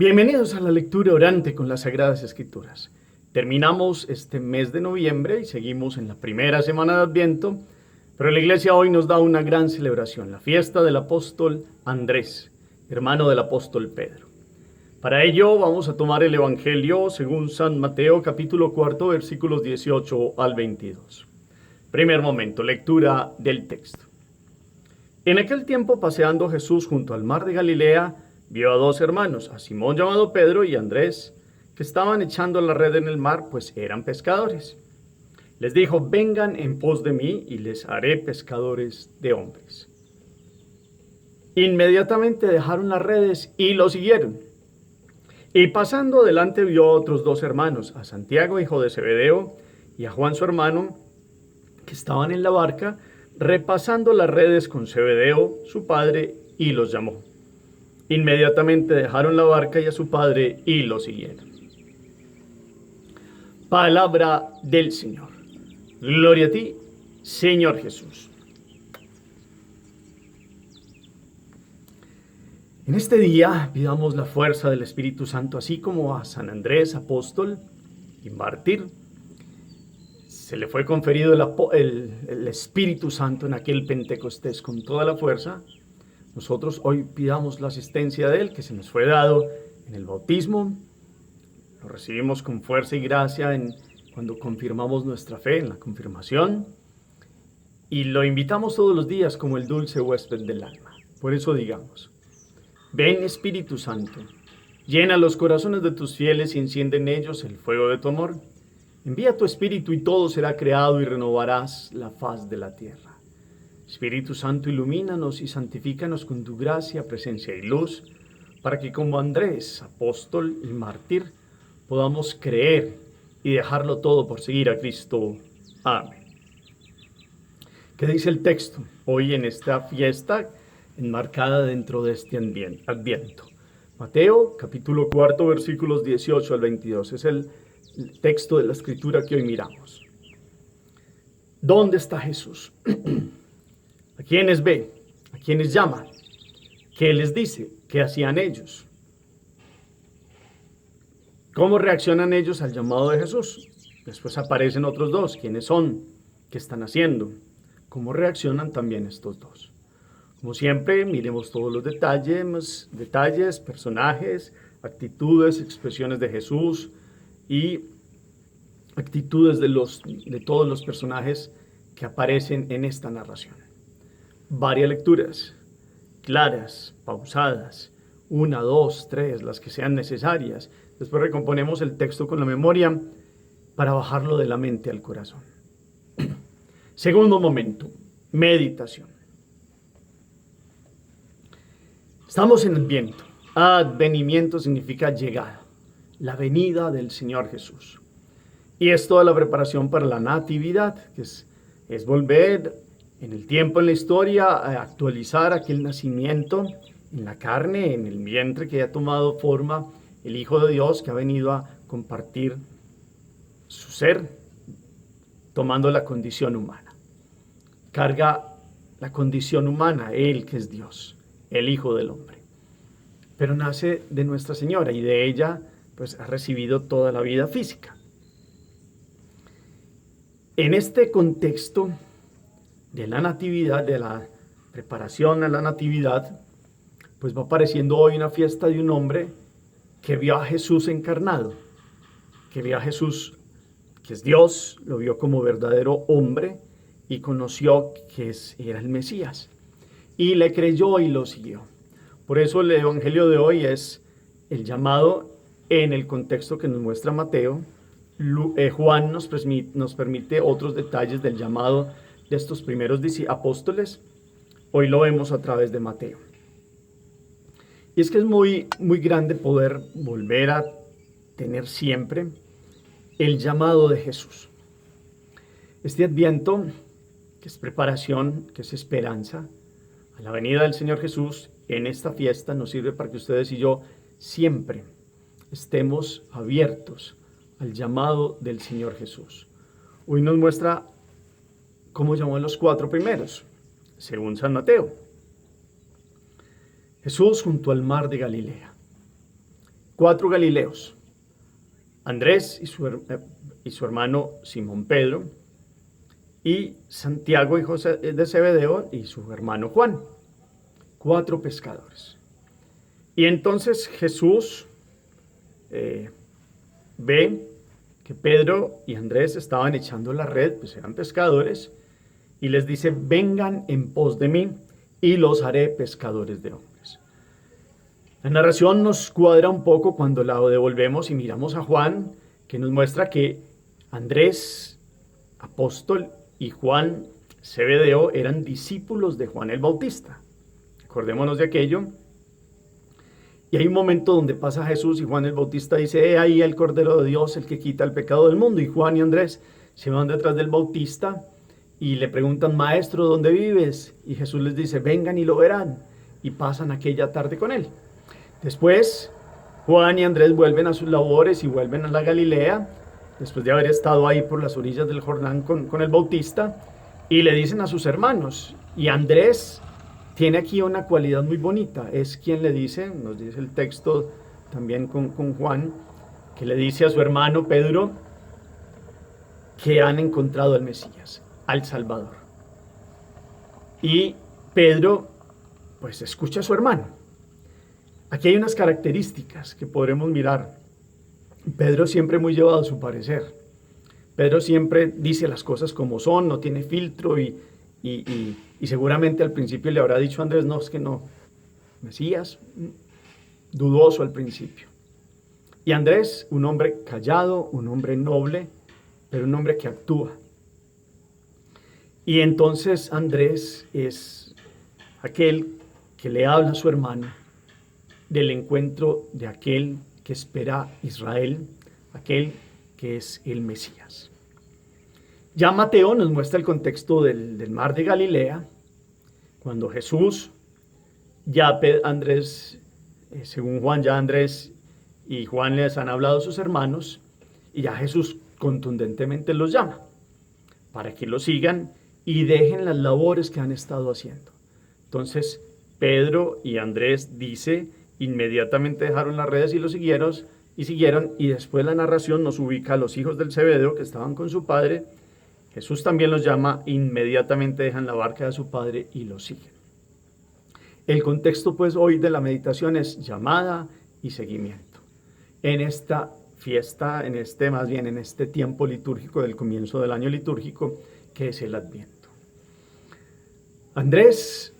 Bienvenidos a la lectura orante con las Sagradas Escrituras. Terminamos este mes de noviembre y seguimos en la primera semana de Adviento, pero la Iglesia hoy nos da una gran celebración, la fiesta del apóstol Andrés, hermano del apóstol Pedro. Para ello vamos a tomar el Evangelio según San Mateo, capítulo 4, versículos 18 al 22. Primer momento, lectura del texto. En aquel tiempo, paseando Jesús junto al mar de Galilea, vio a dos hermanos, a Simón llamado Pedro y a Andrés, que estaban echando la red en el mar, pues eran pescadores. Les dijo: vengan en pos de mí y les haré pescadores de hombres. Inmediatamente dejaron las redes y lo siguieron. Y pasando adelante vio a otros dos hermanos, a Santiago, hijo de Zebedeo, y a Juan su hermano, que estaban en la barca, repasando las redes con Zebedeo, su padre, y los llamó. Inmediatamente dejaron la barca y a su padre y lo siguieron. Palabra del Señor. Gloria a ti, Señor Jesús. En este día pidamos la fuerza del Espíritu Santo, así como a San Andrés, apóstol y mártir. Se le fue conferido el Espíritu Santo en aquel Pentecostés con toda la fuerza. Nosotros hoy pidamos la asistencia de Él, que se nos fue dado en el bautismo. Lo recibimos con fuerza y gracia cuando confirmamos nuestra fe en la confirmación. Y lo invitamos todos los días como el dulce huésped del alma. Por eso digamos: ven, Espíritu Santo, llena los corazones de tus fieles y enciende en ellos el fuego de tu amor. Envía tu Espíritu y todo será creado y renovarás la faz de la tierra. Espíritu Santo, ilumínanos y santifícanos con tu gracia, presencia y luz, para que como Andrés, apóstol y mártir, podamos creer y dejarlo todo por seguir a Cristo. Amén. ¿Qué dice el texto hoy en esta fiesta enmarcada dentro de este Adviento? Mateo, capítulo 4, versículos 18 al 22. Es el texto de la Escritura que hoy miramos. ¿Dónde está Jesús? ¿A quiénes ve? ¿A quiénes llama? ¿Qué les dice? ¿Qué hacían ellos? ¿Cómo reaccionan ellos al llamado de Jesús? Después aparecen otros dos. ¿Quiénes son? ¿Qué están haciendo? ¿Cómo reaccionan también estos dos? Como siempre, miremos todos los detalles, personajes, actitudes, expresiones de Jesús y actitudes de todos los personajes que aparecen en esta narración. Varias lecturas, claras, pausadas, 1, 2, 3, las que sean necesarias. Después recomponemos el texto con la memoria para bajarlo de la mente al corazón. Segundo momento, meditación. Estamos en Adviento. Advenimiento significa llegada, la venida del Señor Jesús. Y es toda la preparación para la natividad, que es volver en el tiempo, en la historia, a actualizar aquel nacimiento en la carne, en el vientre, que ha tomado forma el Hijo de Dios, que ha venido a compartir su ser, tomando la condición humana. Carga la condición humana, Él que es Dios, el Hijo del Hombre. Pero nace de Nuestra Señora y de ella pues ha recibido toda la vida física. En este contexto de la natividad, de la preparación a la natividad, pues va apareciendo hoy una fiesta de un hombre que vio a Jesús encarnado, que vio a Jesús, que es Dios, lo vio como verdadero hombre y conoció que era el Mesías. Y le creyó y lo siguió. Por eso el Evangelio de hoy es el llamado en el contexto que nos muestra Mateo. Juan nos permite otros detalles del llamado de estos primeros apóstoles. Hoy lo vemos a través de Mateo. Y es que es muy, muy grande poder volver a tener siempre el llamado de Jesús. Este Adviento, que es preparación, que es esperanza, a la venida del Señor Jesús en esta fiesta, nos sirve para que ustedes y yo siempre estemos abiertos al llamado del Señor Jesús. Hoy nos muestra cómo llamó a los 4 primeros, según San Mateo. Jesús junto al mar de Galilea. 4 Galileos, Andrés y su hermano Simón Pedro, y Santiago, hijo de Zebedeo, y su hermano Juan. 4 pescadores. Y entonces Jesús ve que Pedro y Andrés estaban echando la red, pues eran pescadores, y les dice: vengan en pos de mí y los haré pescadores de hombres. La narración nos cuadra un poco cuando la devolvemos y miramos a Juan, que nos muestra que Andrés, apóstol, y Juan, Zebedeo, eran discípulos de Juan el Bautista. Acordémonos de aquello. Y hay un momento donde pasa Jesús y Juan el Bautista dice: ahí el Cordero de Dios, el que quita el pecado del mundo. Y Juan y Andrés se van detrás del Bautista y le preguntan: maestro, ¿dónde vives? Y Jesús les dice: vengan y lo verán. Y pasan aquella tarde con él. Después, Juan y Andrés vuelven a sus labores y vuelven a la Galilea, después de haber estado ahí por las orillas del Jordán con el Bautista, y le dicen a sus hermanos. Y Andrés tiene aquí una cualidad muy bonita, es quien le dice, nos dice el texto también con Juan, que le dice a su hermano Pedro que han encontrado al Mesías, al Salvador. Y Pedro pues escucha a su hermano. Aquí hay unas características que podremos mirar. Pedro siempre muy llevado a su parecer. Pedro siempre dice las cosas como son, no tiene filtro y seguramente al principio le habrá dicho a Andrés: no, es que no, Mesías, dudoso al principio. Y Andrés, un hombre callado, un hombre noble, pero un hombre que actúa. Y entonces Andrés es aquel que le habla a su hermano del encuentro de aquel que espera Israel, aquel que es el Mesías. Ya Mateo nos muestra el contexto del mar de Galilea, cuando Jesús, ya Andrés, según Juan, ya Andrés y Juan les han hablado a sus hermanos, y ya Jesús contundentemente los llama para que lo sigan y dejen las labores que han estado haciendo. Entonces Pedro y Andrés, dice, inmediatamente dejaron las redes y lo siguieron, y después la narración nos ubica a los hijos del Zebedeo que estaban con su padre. Jesús también los llama, inmediatamente dejan la barca de su padre y lo siguen. El contexto pues hoy de la meditación es llamada y seguimiento. En esta fiesta, en este tiempo litúrgico del comienzo del año litúrgico, que es el Adviento. Andrés,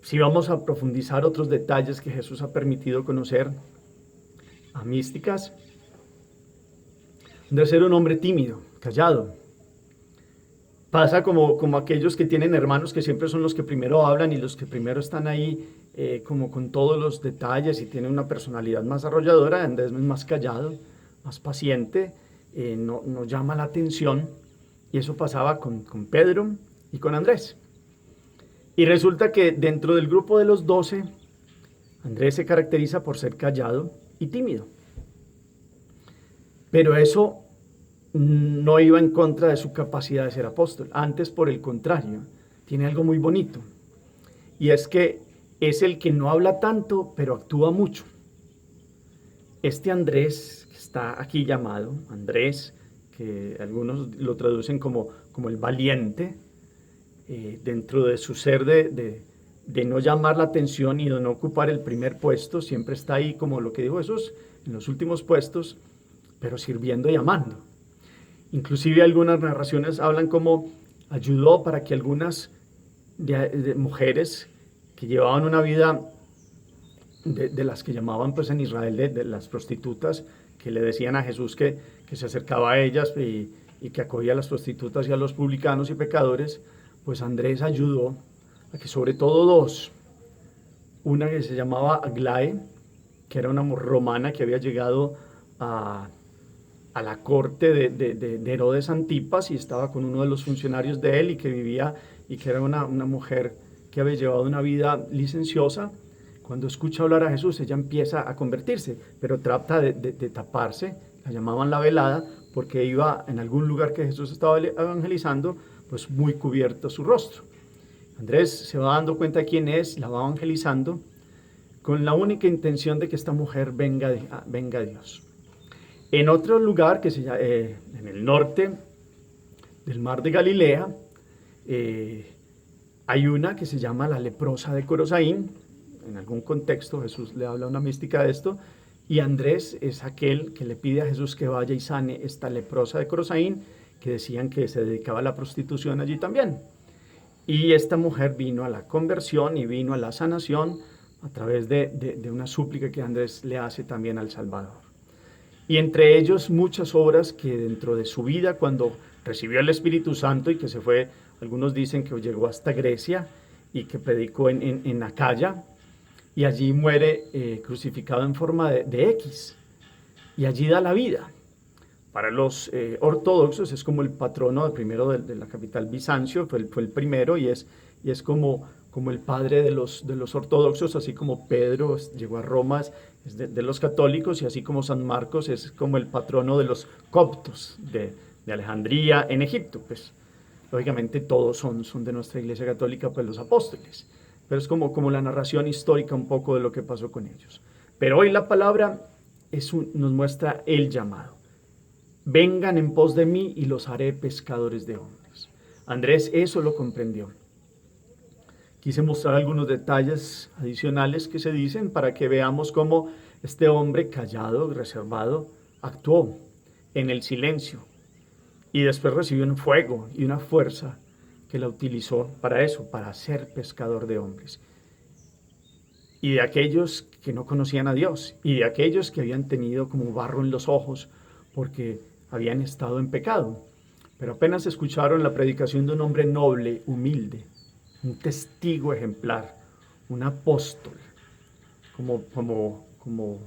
si vamos a profundizar otros detalles que Jesús ha permitido conocer, a místicas, Andrés era un hombre tímido, callado. Pasa como aquellos que tienen hermanos que siempre son los que primero hablan y los que primero están ahí como con todos los detalles y tienen una personalidad más arrolladora. Andrés es más callado, más paciente, no llama la atención, y eso pasaba con Pedro y con Andrés. Y resulta que dentro del grupo de los 12, Andrés se caracteriza por ser callado y tímido. Pero eso no iba en contra de su capacidad de ser apóstol. Antes, por el contrario, tiene algo muy bonito. Y es que es el que no habla tanto, pero actúa mucho. Este Andrés, que está aquí llamado, Andrés, que algunos lo traducen como el valiente, dentro de su ser de no llamar la atención y de no ocupar el primer puesto, siempre está ahí como lo que dijo Jesús, en los últimos puestos, pero sirviendo y amando. Inclusive algunas narraciones hablan como ayudó para que algunas de mujeres que llevaban una vida de las que llamaban pues en Israel de las prostitutas, que le decían a Jesús que se acercaba a ellas y que acogía a las prostitutas y a los publicanos y pecadores, pues Andrés ayudó a que sobre todo dos, una que se llamaba Aglae, que era una romana que había llegado a la corte de Herodes Antipas y estaba con uno de los funcionarios de él y que vivía y que era una mujer que había llevado una vida licenciosa. Cuando escucha hablar a Jesús, ella empieza a convertirse, pero trata de taparse, la llamaban la velada, porque iba en algún lugar que Jesús estaba evangelizando, pues muy cubierto su rostro. Andrés se va dando cuenta de quién es, la va evangelizando, con la única intención de que esta mujer venga a Dios. En otro lugar, en el norte del mar de Galilea, hay una que se llama la leprosa de Corosaín. En algún contexto Jesús le habla una mística de esto, y Andrés es aquel que le pide a Jesús que vaya y sane esta leprosa de Corosaín, que decían que se dedicaba a la prostitución allí también. Y esta mujer vino a la conversión y vino a la sanación a través de una súplica que Andrés le hace también al Salvador. Y entre ellos muchas obras que dentro de su vida, cuando recibió el Espíritu Santo y que se fue, algunos dicen que llegó hasta Grecia y que predicó en Acaya, y allí muere crucificado en forma de X, y allí da la vida. Para los ortodoxos es como el patrono primero de la capital Bizancio, fue el primero, y es como el padre de los ortodoxos, así como Pedro llegó a Roma, es de los católicos, y así como San Marcos es como el patrono de los coptos de Alejandría en Egipto. Pues lógicamente todos son de nuestra Iglesia Católica, pues los apóstoles, pero es como la narración histórica un poco de lo que pasó con ellos. Pero hoy la palabra nos muestra el llamado. Vengan en pos de mí y los haré pescadores de hombres. Andrés eso lo comprendió. Quise mostrar algunos detalles adicionales que se dicen para que veamos cómo este hombre callado, reservado, actuó en el silencio y después recibió un fuego y una fuerza que la utilizó para eso, para ser pescador de hombres. Y de aquellos que no conocían a Dios y de aquellos que habían tenido como barro en los ojos porque habían estado en pecado, pero apenas escucharon la predicación de un hombre noble, humilde, un testigo ejemplar, un apóstol, como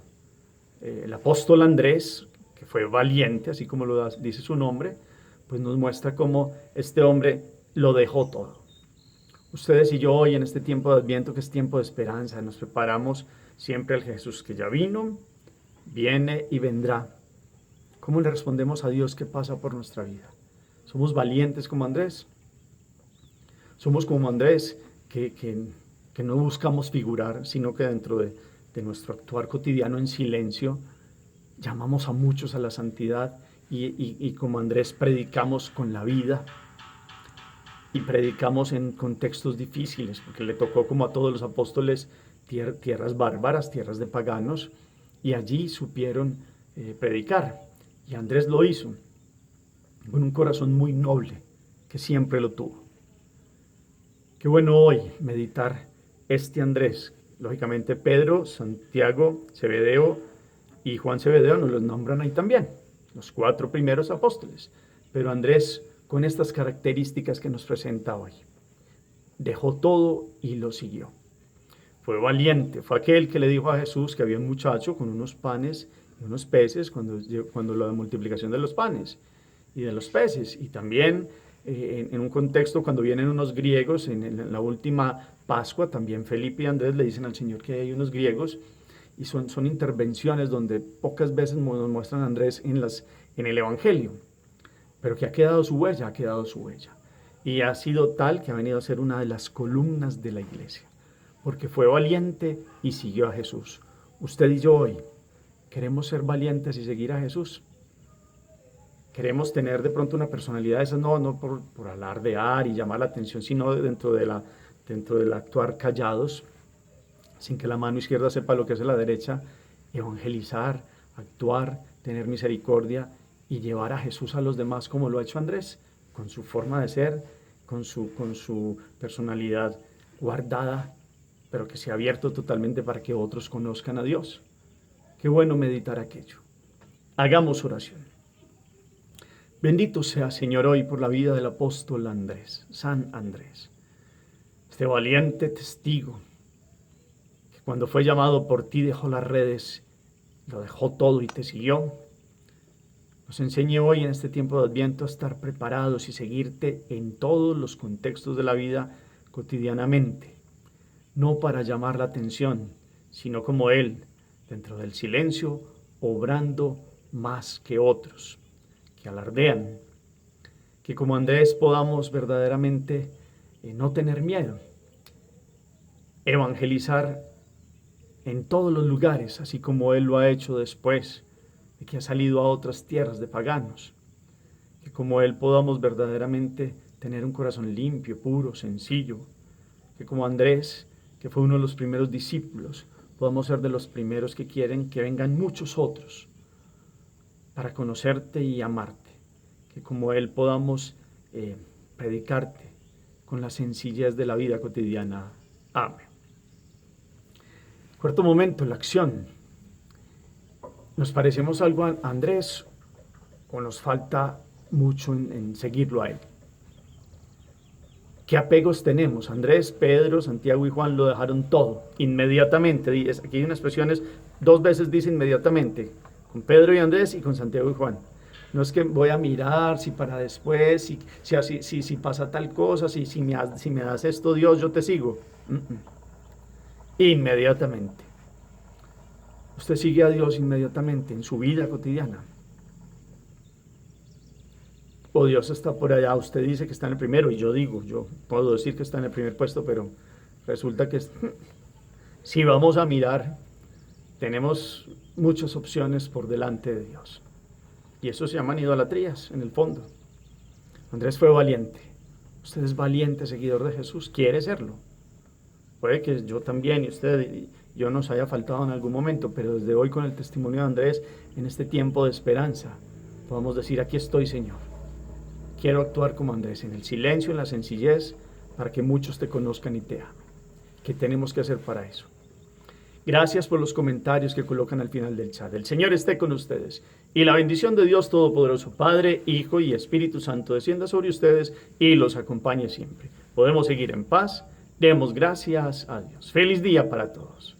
el apóstol Andrés, que fue valiente, así como dice su nombre, pues nos muestra cómo este hombre lo dejó todo. Ustedes y yo hoy en este tiempo de Adviento, que es tiempo de esperanza, nos preparamos siempre al Jesús que ya vino, viene y vendrá. ¿Cómo le respondemos a Dios que pasa por nuestra vida? ¿Somos valientes como Andrés? Somos como Andrés, que no buscamos figurar, sino que dentro de nuestro actuar cotidiano en silencio, llamamos a muchos a la santidad y como Andrés predicamos con la vida y predicamos en contextos difíciles, porque le tocó como a todos los apóstoles tierras bárbaras, tierras de paganos, y allí supieron predicar. Y Andrés lo hizo con un corazón muy noble, que siempre lo tuvo. Qué bueno hoy meditar este Andrés. Lógicamente Pedro, Santiago, Zebedeo y Juan Zebedeo nos los nombran ahí también, los 4 primeros apóstoles. Pero Andrés, con estas características que nos presenta hoy, dejó todo y lo siguió. Fue valiente, fue aquel que le dijo a Jesús que había un muchacho con unos panes y unos peces cuando la multiplicación de los panes y de los peces. Y también en un contexto cuando vienen unos griegos en la última Pascua, también Felipe y Andrés le dicen al Señor que hay unos griegos, y son intervenciones donde pocas veces nos muestran a Andrés en el Evangelio, pero que ha quedado su huella, y ha sido tal que ha venido a ser una de las columnas de la iglesia, porque fue valiente y siguió a Jesús. Usted y yo hoy queremos ser valientes y seguir a Jesús. Queremos tener de pronto una personalidad, esa no por alardear y llamar la atención, sino dentro del actuar callados, sin que la mano izquierda sepa lo que hace la derecha, evangelizar, actuar, tener misericordia y llevar a Jesús a los demás como lo ha hecho Andrés, con su forma de ser, con su personalidad guardada, pero que se ha abierto totalmente para que otros conozcan a Dios. Qué bueno meditar aquello. Hagamos oración. Bendito sea, Señor, hoy por la vida del apóstol Andrés, San Andrés, este valiente testigo, que cuando fue llamado por ti dejó las redes, lo dejó todo y te siguió. Nos enseñe hoy en este tiempo de Adviento a estar preparados y seguirte en todos los contextos de la vida cotidianamente, no para llamar la atención, sino como Él, dentro del silencio, obrando más que otros que alardean, que como Andrés podamos verdaderamente no tener miedo, evangelizar en todos los lugares, así como Él lo ha hecho después de que ha salido a otras tierras de paganos. Que como Él podamos verdaderamente tener un corazón limpio, puro, sencillo. Que como Andrés, que fue uno de los primeros discípulos, podamos ser de los primeros que quieren que vengan muchos otros para conocerte y amarte. Que como Él podamos predicarte con la sencillez de la vida cotidiana. Amén. Cuarto momento, la acción. ¿Nos parecemos algo a Andrés o nos falta mucho en seguirlo a Él? ¿Qué apegos tenemos? Andrés, Pedro, Santiago y Juan lo dejaron todo, inmediatamente. Aquí hay unas expresiones, 2 veces dice inmediatamente, con Pedro y Andrés y con Santiago y Juan. No es que voy a mirar si para después, si pasa tal cosa, si me das esto, Dios, yo te sigo. Inmediatamente. Usted sigue a Dios inmediatamente en su vida cotidiana. O Dios está por allá, usted dice que está en el primero, y yo puedo decir que está en el primer puesto, pero resulta que si vamos a mirar, tenemos muchas opciones por delante de Dios. Y eso se llaman idolatrías, en el fondo. Andrés fue valiente. Usted es valiente, seguidor de Jesús, quiere serlo. Puede que yo también y usted y yo nos haya faltado en algún momento, pero desde hoy con el testimonio de Andrés, en este tiempo de esperanza, podamos decir, aquí estoy, Señor. Quiero actuar como Andrés, en el silencio, en la sencillez, para que muchos te conozcan y te amen. ¿Qué tenemos que hacer para eso? Gracias por los comentarios que colocan al final del chat. El Señor esté con ustedes. Y la bendición de Dios Todopoderoso, Padre, Hijo y Espíritu Santo, descienda sobre ustedes y los acompañe siempre. Podemos seguir en paz. Demos gracias a Dios. Feliz día para todos.